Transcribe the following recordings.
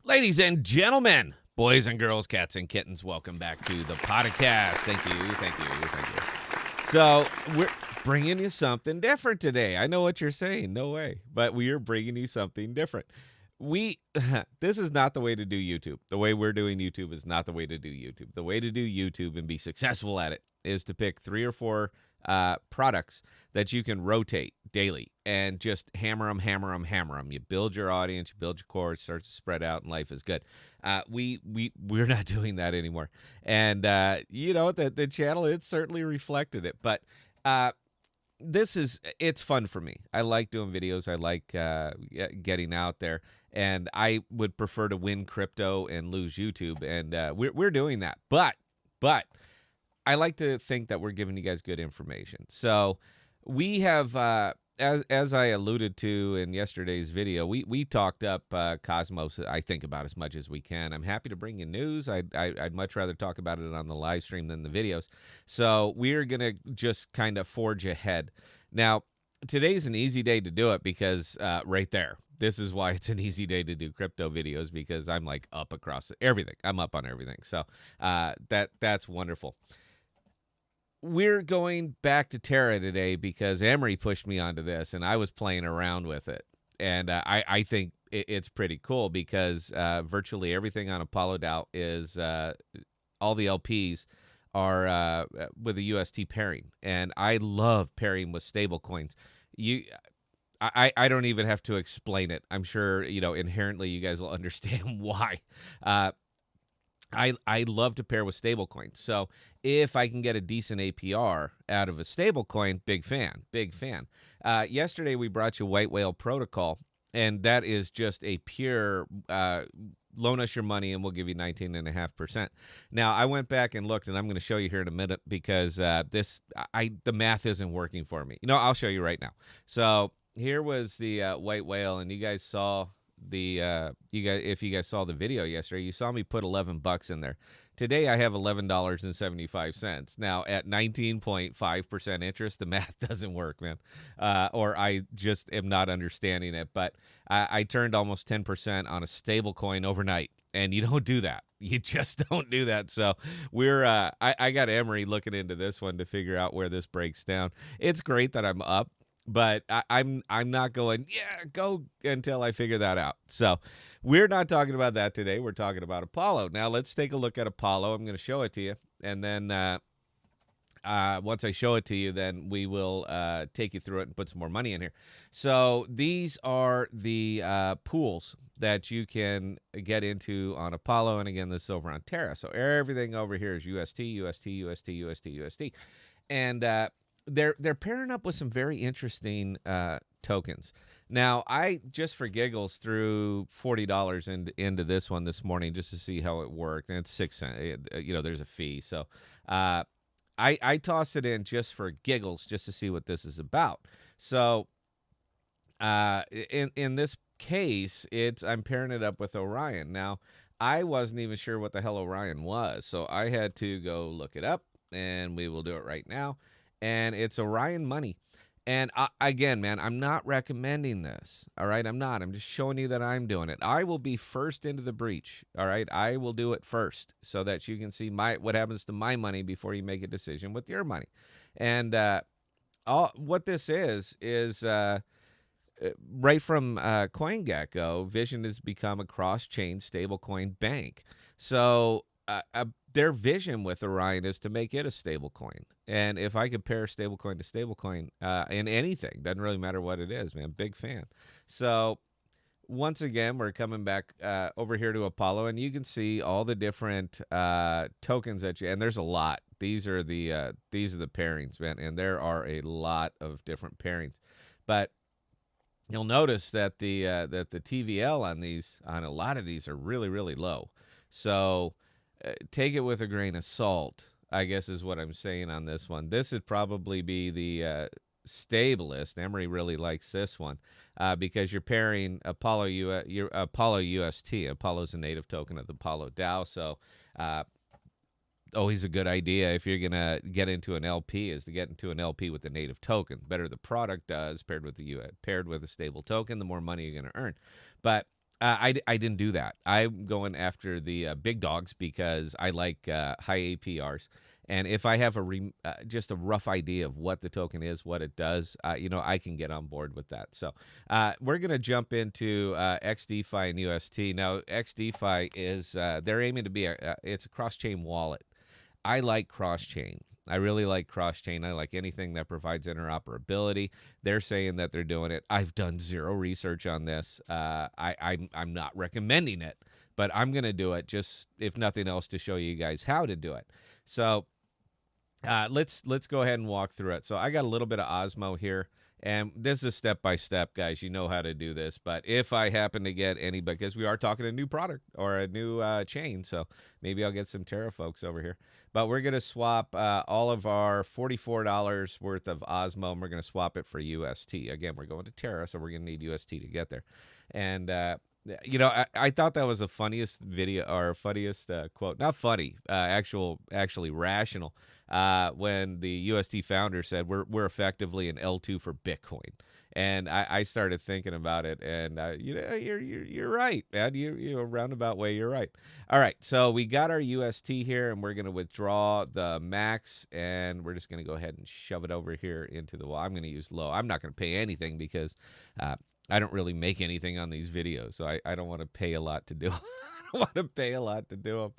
Ladies and gentlemen, boys and girls, cats and kittens, welcome back to the podcast. Thank you. So we're bringing you something different today. I know what you're saying. No way. But we are bringing you something different. This is not the way to do YouTube. The way we're doing YouTube is not the way to do YouTube. The way to do YouTube and be successful at it is to pick 3 or 4 products that you can rotate daily and just hammer them. You build your audience, you build your core, it starts to spread out, and life is good. We're not doing that anymore, and the channel, it certainly reflected it. But it's fun for me. I like doing videos. I like getting out there, and I would prefer to win crypto and lose YouTube, and we're doing that. But I like to think that we're giving you guys good information. So we have, as I alluded to in yesterday's video, we talked up Cosmos, I think, about as much as we can. I'm happy to bring you news. I'd much rather talk about it on the live stream than the videos. So we're going to just kind of forge ahead. Now, today's an easy day to do it because right there. This is why it's an easy day to do crypto videos, because I'm like up across everything. I'm up on everything. So that's wonderful. We're going back to Terra today because Emery pushed me onto this, and I was playing around with it. And I think it's pretty cool because virtually everything on Apollo DAO is all the LPs are with a UST pairing. And I love pairing with stable coins. I don't even have to explain it. I'm sure, inherently you guys will understand why. I love to pair with stablecoins. So if I can get a decent APR out of a stablecoin, big fan. Yesterday we brought you White Whale Protocol, and that is just a pure loan us your money and we'll give you 19.5%. Now I went back and looked, and I'm going to show you here in a minute because the math isn't working for me. I'll show you right now. So here was the White Whale, and you guys saw. If you guys saw the video yesterday, you saw me put $11 in there. Today I have $11.75. Now at 19.5% interest, the math doesn't work, man. Or I just am not understanding it. But I turned almost 10% on a stable coin overnight, and you don't do that. You just don't do that. So I got Emery looking into this one to figure out where this breaks down. It's great that I'm up, but I'm not going, go until I figure that out. So we're not talking about that today. We're talking about Apollo. Now let's take a look at Apollo. I'm going to show it to you. And then once I show it to you, then we will take you through it and put some more money in here. So these are the pools that you can get into on Apollo. And again, this is over on Terra. So everything over here is UST. And they're pairing up with some very interesting tokens. Now, I just for giggles threw $40 into this one this morning just to see how it worked, and it's 6 cents. There's a fee, so I tossed it in just for giggles, just to see what this is about. So, in this case, I'm pairing it up with Orion. Now, I wasn't even sure what the hell Orion was, so I had to go look it up, and we will do it right now. And it's Orion Money. And again, man, I'm not recommending this. All right, I'm not. I'm just showing you that I'm doing it. I will be first into the breach. All right, I will do it first so that you can see what happens to my money before you make a decision with your money. And what this is right from CoinGecko, Vision has become a cross-chain stablecoin bank. So their vision with Orion is to make it a stablecoin. And if I could pair stablecoin to stablecoin in anything, doesn't really matter what it is, man, big fan. So once again, we're coming back over here to Apollo, and you can see all the different tokens and there's a lot. These are the pairings, man, and there are a lot of different pairings. But you'll notice that the TVL on a lot of these are really, really low. So take it with a grain of salt, I guess is what I'm saying on this one. This would probably be the stablest. Emery really likes this one because you're pairing Apollo UST. Apollo's a native token of the Apollo DAO. So always a good idea if you're going to get into an LP is to get into an LP with the native token. Better the product does paired with a stable token, the more money you're going to earn. But I didn't do that. I'm going after the big dogs because I like high APRs. And if I have just a rough idea of what the token is, what it does, I can get on board with that. So we're going to jump into XDeFi and UST. Now, XDeFi is they're aiming to be it's a cross-chain wallet. I like cross-chain. I really like cross-chain. I like anything that provides interoperability. They're saying that they're doing it. I've done zero research on this. I'm not recommending it, but I'm going to do it just, if nothing else, to show you guys how to do it. So let's go ahead and walk through it. So I got a little bit of Osmo here, and this is step by step, guys. You know how to do this. But if I happen to get any, because we are talking a new product or a new chain, so maybe I'll get some Terra folks over here. But we're gonna swap all of our $44 worth of Osmo, and we're gonna swap it for UST. Again, we're going to Terra, so we're gonna need UST to get there. And I thought that was the funniest video or funniest quote. Not funny, actually rational. When the UST founder said we're effectively an L2 for Bitcoin, and I started thinking about it, and you're right, man. You roundabout way, you're right. All right, so we got our UST here, and we're gonna withdraw the max, and we're just gonna go ahead and shove it over here into the wall. I'm gonna use low. I'm not gonna pay anything because I don't really make anything on these videos, so I don't want to pay a lot to do. I don't want to pay a lot to do them.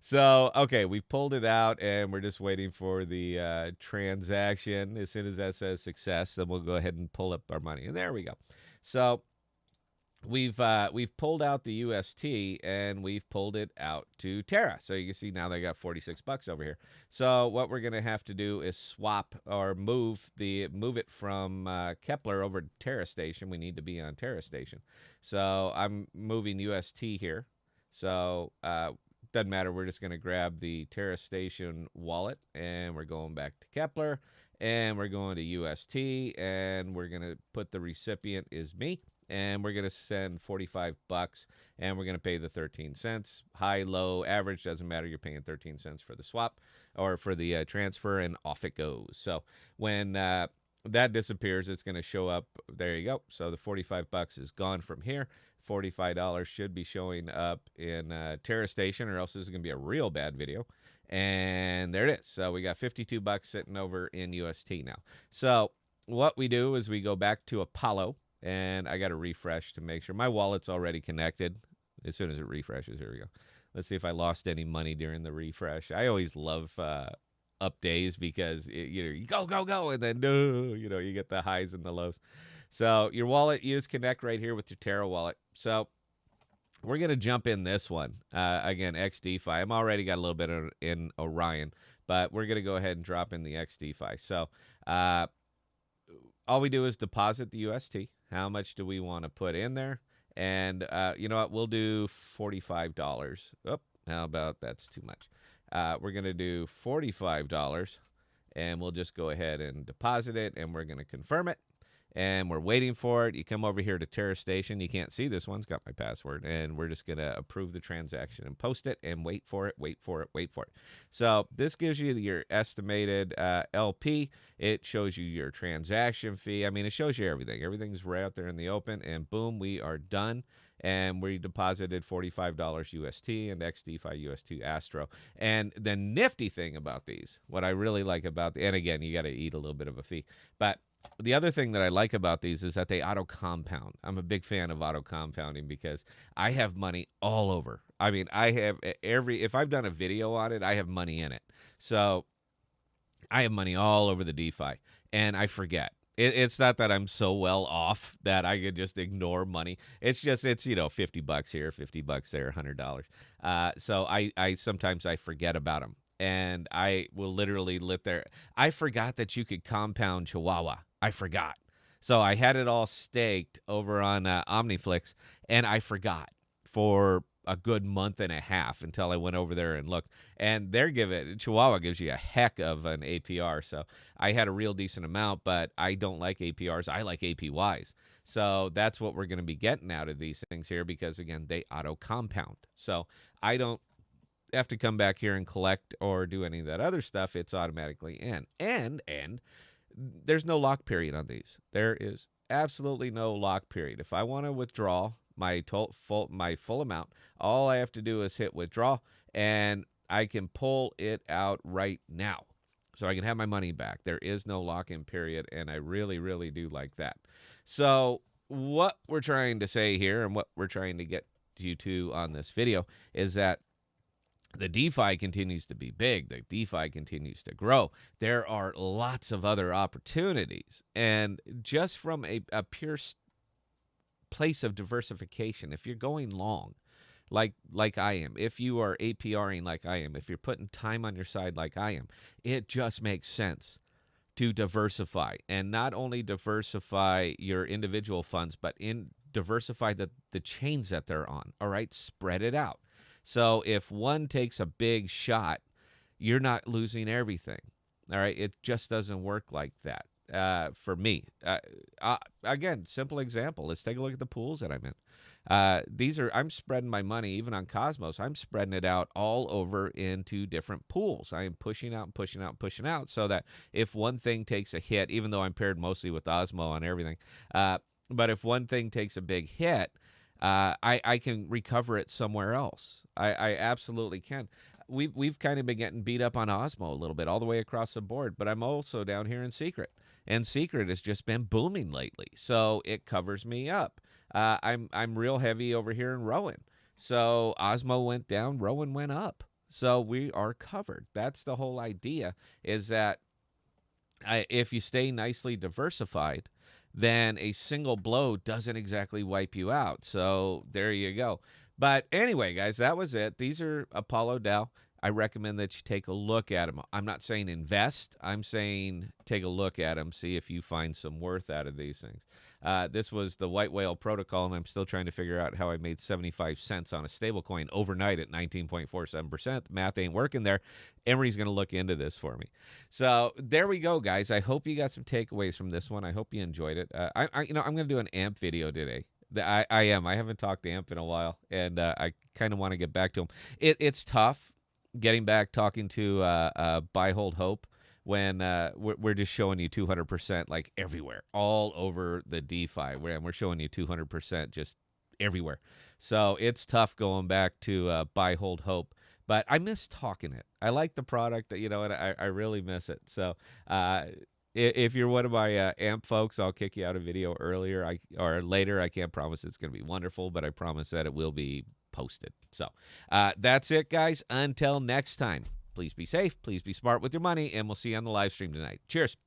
So, okay, we've pulled it out, and we're just waiting for the transaction. As soon as that says success, then we'll go ahead and pull up our money. And there we go. So we've pulled out the UST, and we've pulled it out to Terra. So you can see now they got $46 over here. So what we're gonna have to do is swap or move it from Kepler over to Terra Station. We need to be on Terra Station. So I'm moving UST here. So doesn't matter. We're just gonna grab the Terra Station wallet, and we're going back to Kepler, and we're going to UST, and we're gonna put the recipient is me. And we're going to send $45, and we're going to pay the 13 cents. High, low, average, doesn't matter. You're paying 13 cents for the swap or for the transfer, and off it goes. So when that disappears, it's going to show up. There you go. So the $45 is gone from here. $45 should be showing up in Terra Station, or else this is going to be a real bad video. And there it is. So we got $52 sitting over in UST now. So what we do is we go back to Apollo. And I got to refresh to make sure my wallet's already connected. As soon as it refreshes, here we go. Let's see if I lost any money during the refresh. I always love up days because you go, and then you get the highs and the lows. So your wallet, you just connect right here with your Terra wallet. So we're gonna jump in this one again. XDeFi. I'm already got a little bit in Orion, but we're gonna go ahead and drop in the XDeFi. So all we do is deposit the UST. How much do we want to put in there? And you know what? We'll do $45. Oh, how about that's too much? We're going to do $45, and we'll just go ahead and deposit it, and we're going to confirm it. And we're waiting for it. You come over here to Terra Station. You can't see this one's got my password. And we're just going to approve the transaction and post it and wait for it. So this gives you your estimated LP. It shows you your transaction fee. I mean, it shows you everything. Everything's right out there in the open. And boom, we are done. And we deposited $45 UST and XDeFi UST Astro. And the nifty thing about these, what I really like about and again, you got to eat a little bit of a fee. But the other thing that I like about these is that they auto compound. I'm a big fan of auto compounding because I have money all over. I mean, I have if I've done a video on it, I have money in it. So I have money all over the DeFi, and I forget. It's not that I'm so well off that I could just ignore money. It's just $50 here, $50 there, $100. So I sometimes I forget about them. And I will literally I forgot that you could compound Chihuahua. I forgot. So I had it all staked over on OmniFlix, and I forgot for a good month and a half until I went over there and looked. And Chihuahua gives you a heck of an APR. So I had a real decent amount, but I don't like APRs. I like APYs. So that's what we're going to be getting out of these things here because, again, they auto compound. So I don't have to come back here and collect or do any of that other stuff. It's automatically in. And there's no lock period on these. There is absolutely no lock period. If I want to withdraw my full amount. All I have to do is hit withdraw, and I can pull it out right now. So I can have my money back. There is no lock-in period, and I really, really do like that. So what we're trying to say here and what we're trying to get you to on this video is that the DeFi continues to be big. The DeFi continues to grow. There are lots of other opportunities. And just from a pure place of diversification, if you're going long, like I am, if you are APRing like I am, if you're putting time on your side like I am, it just makes sense to diversify, and not only diversify your individual funds, but diversify the chains that they're on. All right, spread it out. So if one takes a big shot, you're not losing everything. All right, it just doesn't work like that. For me, again, simple example. Let's take a look at the pools that I'm in. I'm spreading my money, even on Cosmos. I'm spreading it out all over into different pools. I am pushing out and pushing out and pushing out so that if one thing takes a hit, even though I'm paired mostly with Osmo on everything, but if one thing takes a big hit, I can recover it somewhere else. I absolutely can. We've kind of been getting beat up on Osmo a little bit all the way across the board, but I'm also down here in Secret, and Secret has just been booming lately, so it covers me up. I'm real heavy over here in Rowan, so Osmo went down, Rowan went up, so we are covered. That's the whole idea, is that if you stay nicely diversified, then a single blow doesn't exactly wipe you out. So there you go. But anyway, guys, that was it. These are Apollo DAO. I recommend that you take a look at them. I'm not saying invest. I'm saying take a look at them, see if you find some worth out of these things. This was the White Whale Protocol, and I'm still trying to figure out how I made 75 cents on a stablecoin overnight at 19.47%. The math ain't working there. Emery's going to look into this for me. So there we go, guys. I hope you got some takeaways from this one. I hope you enjoyed it. I'm going to do an AMP video today. I am. I haven't talked to AMP in a while, and I kind of want to get back to him. It's tough getting back talking to Buy Hold Hope when we're just showing you 200% like everywhere, all over the DeFi. We're showing you 200% just everywhere. So it's tough going back to Buy Hold Hope. But I miss talking it. I like the product, and I really miss it. So if you're one of my AMP folks, I'll kick you out a video earlier or later. I can't promise it's going to be wonderful, but I promise that it will be posted. So that's it, guys. Until next time, please be safe, please be smart with your money, and we'll see you on the live stream tonight. Cheers.